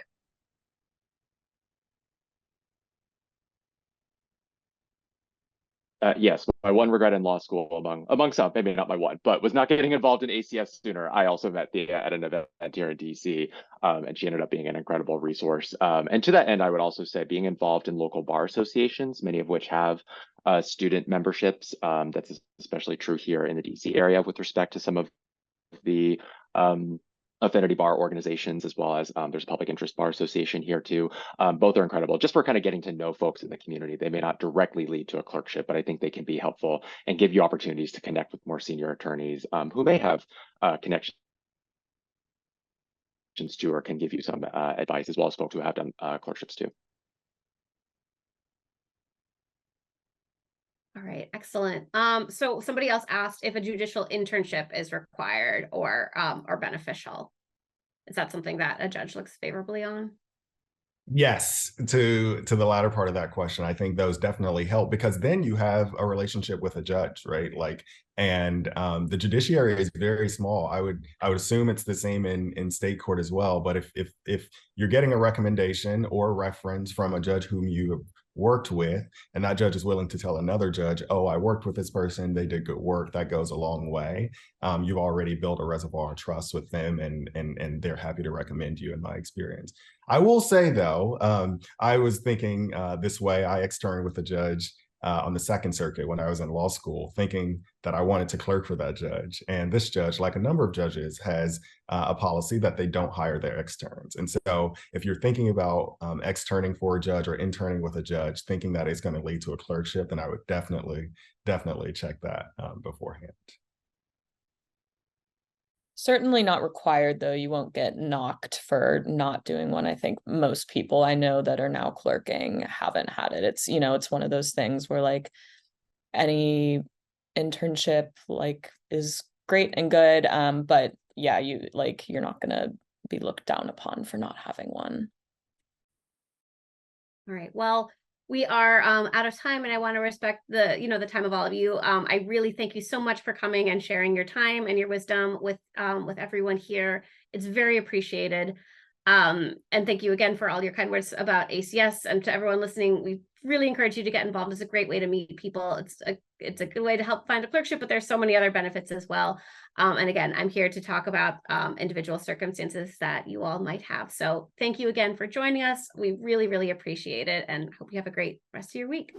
Yes, my one regret in law school, among some, maybe not my one, but was not getting involved in ACS sooner. I also met Thea at an event here in DC, and she ended up being an incredible resource. And to that end, I would also say being involved in local bar associations, many of which have student memberships. That's especially true here in the DC area with respect to some of the affinity bar organizations, as well as there's a public interest bar association here too. Both are incredible just for kind of getting to know folks in the community. They may not directly lead to a clerkship, but I think they can be helpful and give you opportunities to connect with more senior attorneys who may have connections to or can give you some advice, as well as folks who have done clerkships too. All right, excellent. So somebody else asked if a judicial internship is required or beneficial. Is that something that a judge looks favorably on? Yes, to the latter part of that question, I think those definitely help, because then you have a relationship with a judge, right? Like, and the judiciary is very small. I would assume it's the same in state court as well. But if you're getting a recommendation or reference from a judge whom you have worked with, and that judge is willing to tell another judge, oh, I worked with this person, they did good work, that goes a long way. You've already built a reservoir of trust with them, and they're happy to recommend you, in my experience. I will say though, I was thinking this way. I externed with a judge on the Second Circuit when I was in law school, thinking that I wanted to clerk for that judge. And this judge, like a number of judges, has a policy that they don't hire their externs. And so if you're thinking about externing for a judge or interning with a judge, thinking that it's going to lead to a clerkship, then I would definitely check that beforehand. Certainly not required, though. You won't get knocked for not doing one. I think most people I know that are now clerking haven't had it. It's, you know, it's one of those things where like any internship like is great and good. But yeah, you're not gonna be looked down upon for not having one. All right. Well, we are out of time, and I want to respect the, the time of all of you. I really thank you so much for coming and sharing your time and your wisdom with everyone here. It's very appreciated. And thank you again for all your kind words about ACS, and to everyone listening. We really encourage you to get involved. It's a great way to meet people. It's a good way to help find a clerkship, but there's so many other benefits as well. And again, I'm here to talk about individual circumstances that you all might have. So thank you again for joining us. We really, really appreciate it, and hope you have a great rest of your week.